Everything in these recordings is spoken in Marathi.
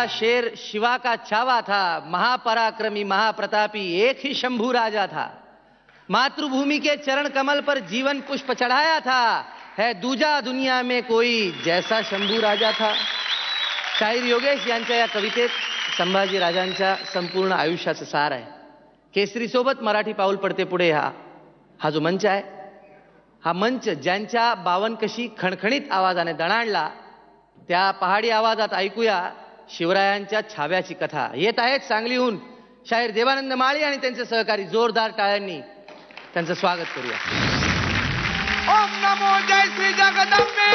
बड़ा शेर शिवा का छावा था, महापराक्रमी महाप्रतापी एक ही शंभू राजा था। मातृभूमि के चरण कमल पर जीवन पुष्प चढ़ाया था, है दूजा दुनिया में कोई जैसा शंभू राजा था। शाहीर योगेश यांच्या या कवितेत संभाजी राजांच्या संपूर्ण आयुष्याचं सार आहे। केसरी सोबत मराठी पाऊल पडते पुढे हा जो मंच आहे, हा मंच ज्यांच्या बावनकशी खणखणीत आवाजाने दणाणला, त्या पहाडी आवाजात ऐकूया शिवरायांच्या छाव्याची कथा। येत आहेत सांगलीहून शाहीर देवानंद माळी आणि त्यांचे सहकारी। जोरदार टाळ्यांनी त्यांचं स्वागत करूया। ओम नमो जय श्री जगदंबे।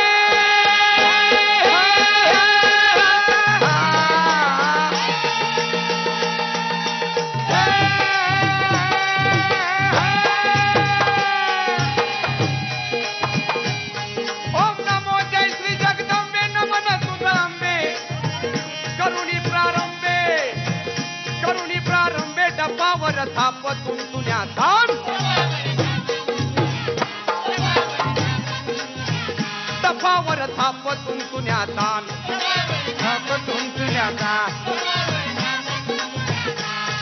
थापतून तुन्या ताण तफावर थापतून तुन्या ताण थापतून तुन्या ताण।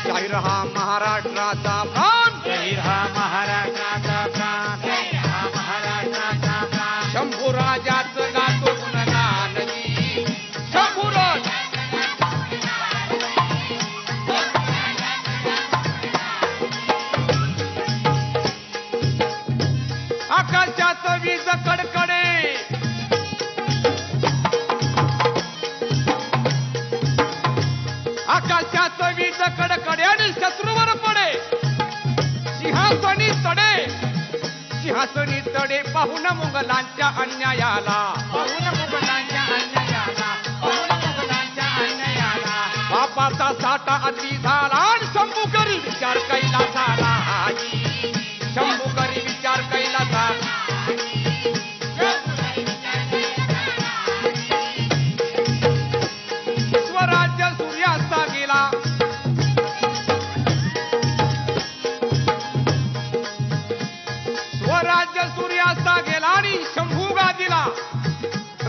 शाहीर हा महाराष्ट्राचा प्राण, शाहीर हा महाराष्ट्राचा प्राण, हा महाराष्ट्राचा प्राण। शंभू राजाचं गातो गुणगान जी, शंभू राज आकाशाचं वीज कडकडे, आकाशाचं वीज कडकडे आणि शत्रूवर पडे सिंहासनी तडे, सिंहासनी तडे पाहून मुघलांच्या अन्यायाला, पाहून मुघलांच्या अन्यायाला, पाहून मुघलांच्या अन्यायाला। बापाचा साठा अति झाला आणि शंभू करी विचार कैला झाला, शंभू करी विचार कैला झाला। स्वराज्य सूर्यास्ता गेला, स्वराज्य सूर्यास्ता गेला आणि शंभू गादिला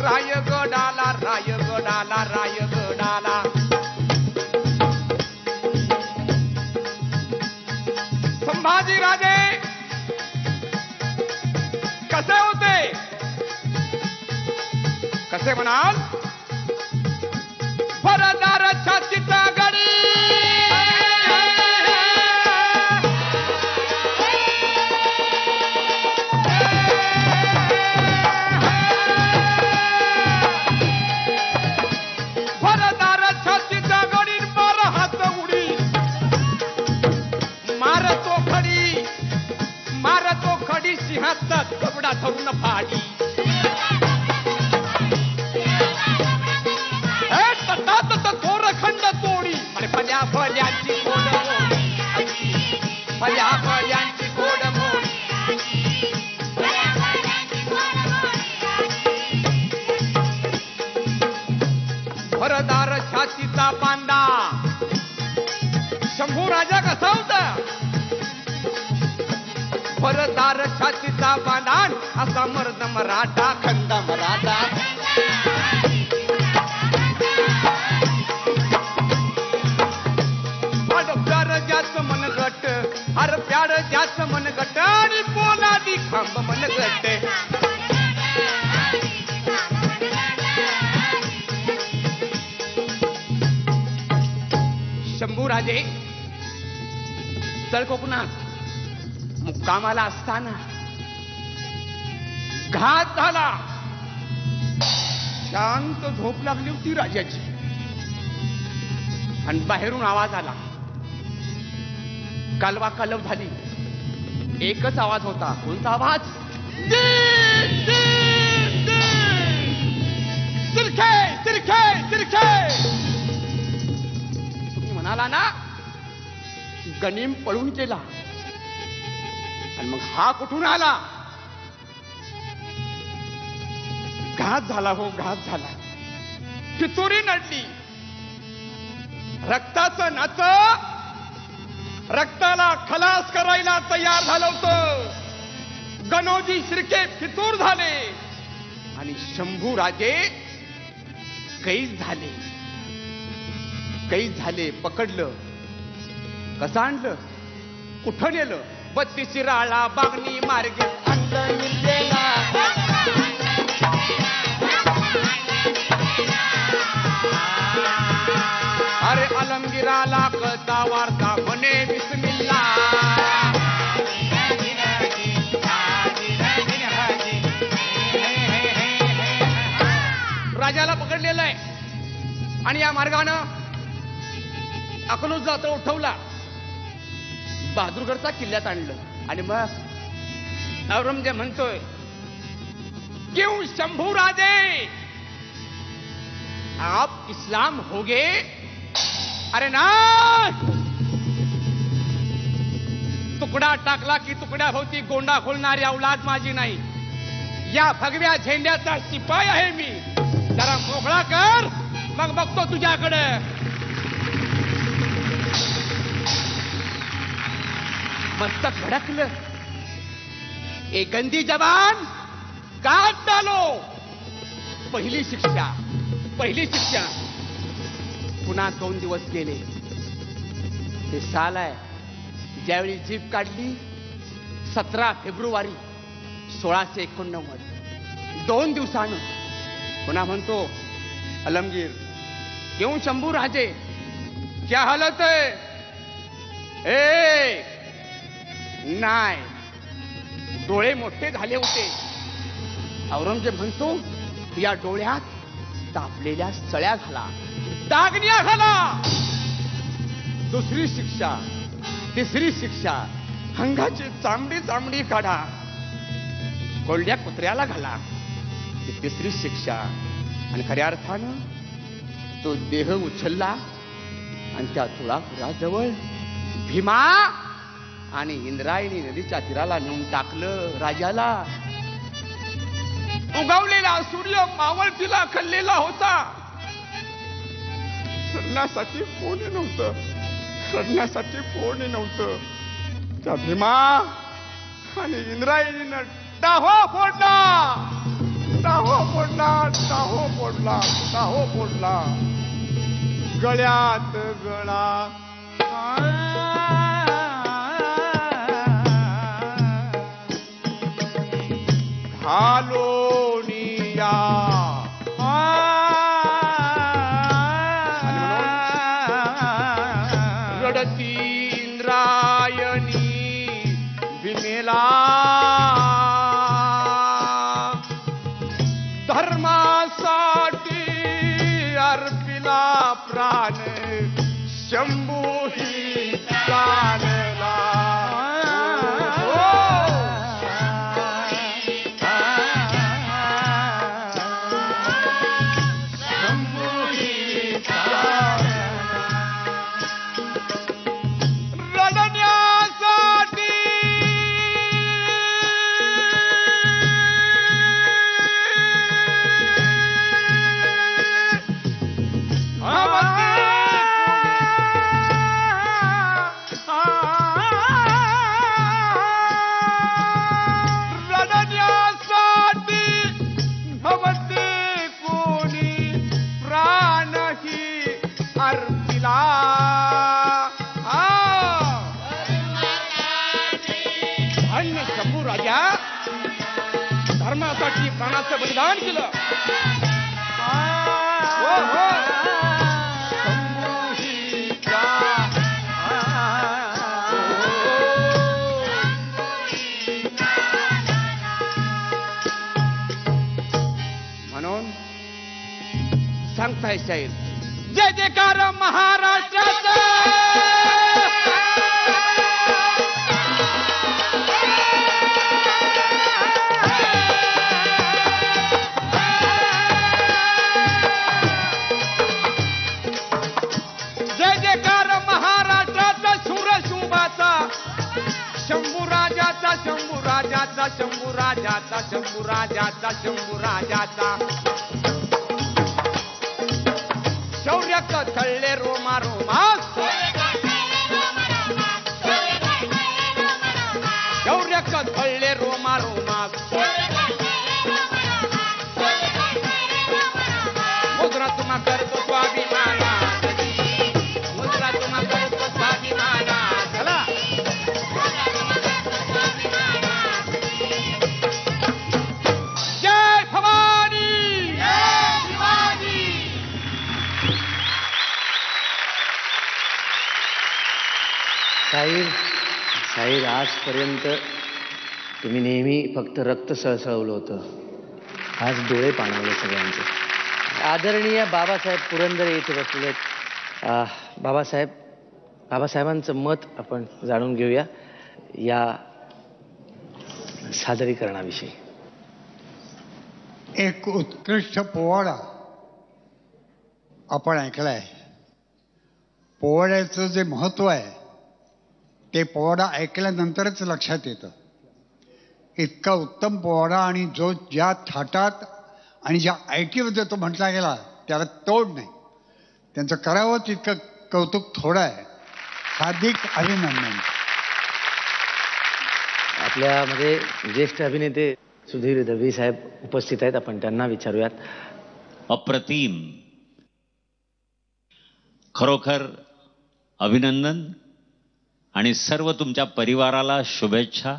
रायगडाला, रायगडाला, रायगडाला। संभाजी राजे कसे होते, कसे म्हणाल? भरदार छातीचा गडी, भरदार छातीचा गडी, बार हात उडी मारतो खडी, मारतो खडी सिंहाचा कपडा धरून फाडी। थोरखंड तोडी आणि भल्या भल्यांची गोड मोडी, भल्या भल्यांची गोड मोडी। भरदार छातीचा बांधा, शंभू राजा कसा होता? भरदार छातीचा बांधा, असा मर्द मराठा, खंड मराठा। ज्याचं मनगट, हर प्यार ज्याचं मनगट आणि पोलादी खांब मनगट। शंभू राजे तळ कोकणात मुक्कामाला असताना घात झाला, शांत झोप लागली होती राजाची आणि बाहेरून आवाज आला, कालवा कालव झाली। एकच आवाज होता, कोणता आवाज? तिरखे तिरखे तिरखे। तुम्ही म्हणाला ना गनीम पळून गेला, आणि मग हा कुठून आला? घात झाला, हो घात झाला। फितुरी नडली, रक्ताचं नाच रक्ताला खलास करायला तयार झालं होतं। गणोजी शिर्के फितूर झाले आणि शंभू राजे कैद झाले। कैद झाले, पकडलं, कसं आणलं, कुठं नेलं, 32 शिराळा बागणी मार्गे आणलं मिरजेला. अरे अलमगिराला कळता वार्ता म्हणे बिस्मिल्ला. राजाला पकडलेलं आहे आणि या मार्गानं अकलूजला तो उठवला, बहादूरगडचा किल्ल्यात आणलं आणि मग औरंगजेब म्हणतोय, क्यों शंभू राजे आप इस्लाम हो गए? अरे ना, तुकडा टाकला की तुकड्या भोवती गोंडा खोलणारी औलाद माझी नाही. या भगव्या झेंड्याचा शिपाई आहे मी. जरा मोकळा कर, मग बघतो तुझ्याकडे. मस्तक भडकलं. एक गंदी जवान काट डालो. पहिली शिक्षा. पुन्हा 2 दिवस गेले. ते साल आहे ज्यावेळी जीप काढली 17 फेब्रुवारी 1689. 2 दिवसानं पुन्हा म्हणतो, अलमगीर, क्यों शंभू राजे, क्या हालत है? ए नाही, डोळे मोठे झाले होते. औरंगजेब म्हणतो, या डोळ्यात तापलेल्या सळ्या घाला, दागण्या घाला. 2री शिक्षा, 3री शिक्षा, अंगाची चामडी काढा, कोल्ड्या कुत्र्याला घाला. 3री शिक्षा. आणि खऱ्या अर्थानं तो देह उचलला आणि त्या तुळापुराजवळ भीमा आणि इंद्रायणी नदीच्या तीराला नेऊन टाकलं. राजाला उगवलेला सूर्य मावळतीला खाल्लेला होता. रडण्यासाठी नव्हतं. त्या भीमा आणि इंद्रायणीनं टाहो फोडला. गळ्यात गळा घालोनिया. रडती इंद्रायणी भीमेला, धर्मासाठी अर्पिला प्राण, शंभू ही प्राणला. धर्मासाठी प्राणाचं बलिदान केलं. म्हणून सांगताय शाहीर, जय जयकार महाराष्ट्राचा. शंभू राजाचा शौर्य कथळले रोमा शौर्य कथळले रोमा मुद्रा तुम्हा करतो स्वाभिमाना. शाहीर आजपर्यंत तुम्ही नेहमी फक्त रक्त सळसळवलं होतं, आज डोळे पाणावले सगळ्यांचे. आदरणीय बाबासाहेब पुरंदरे इथे बसलेले आहेत. बाबासाहेबांचं मत आपण जाणून घेऊया या सादरीकरणाविषयी. एक उत्कृष्ट पोवाडा आपण ऐकलाय. पोवाड्याचं जे महत्त्व आहे ते पोवाडा ऐकल्यानंतरच लक्षात येतं. इतका उत्तम पोवाडा आणि जो ज्या थाटात आणि ज्या ऐटीमध्ये तो म्हटला गेला त्याला तोड नाही. त्यांचं करावं तितकं कौतुक थोडं आहे. हार्दिक अभिनंदन. आपल्यामध्ये ज्येष्ठ अभिनेते सुधीर दळवी साहेब उपस्थित आहेत, आपण त्यांना विचारूयात. अप्रतिम, खरोखर अभिनंदन आणि सर्व तुमच्या परिवाराला शुभेच्छा.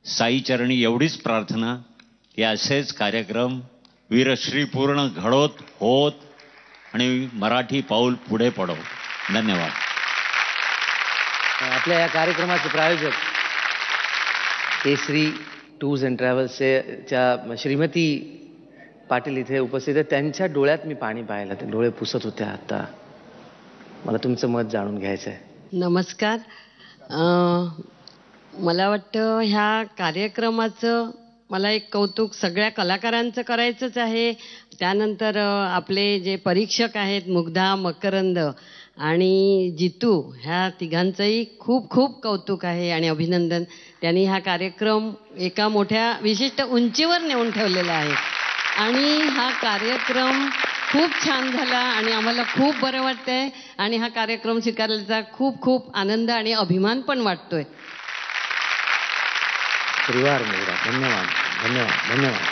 साईचरणी एवढीच प्रार्थना की असेच कार्यक्रम वीरश्री पूर्ण घडोत होत आणि मराठी पाऊल पुढे पडो. धन्यवाद. आपल्या या कार्यक्रमाचे प्रायोजक केसरी टूर्स अँड ट्रॅव्हल्सच्या श्रीमती पाटील इथे उपस्थित आहेत. त्यांच्या डोळ्यात मी पाणी पाहिलं, ते डोळे पुसत होत्या. आता मला तुमचं मत जाणून घ्यायचं आहे. नमस्कार. मला वाटतं ह्या कार्यक्रमाचं मला एक कौतुक सगळ्या कलाकारांचं करायचंच आहे. त्यानंतर आपले जे परीक्षक आहेत मुग्धा, मकरंद आणि जितू, ह्या तिघांचंही खूप खूप कौतुक आहे आणि अभिनंदन. त्यांनी हा कार्यक्रम एका मोठ्या विशिष्ट उंचीवर नेऊन ठेवलेला आहे आणि हा कार्यक्रम खूप छान झाला आणि आम्हाला खूप बरं वाटतंय आणि हा कार्यक्रम स्वीकारल्याचा खूप खूप आनंद आणि अभिमान पण वाटतोय. परिवार मुलगा, धन्यवाद धन्यवाद धन्यवाद.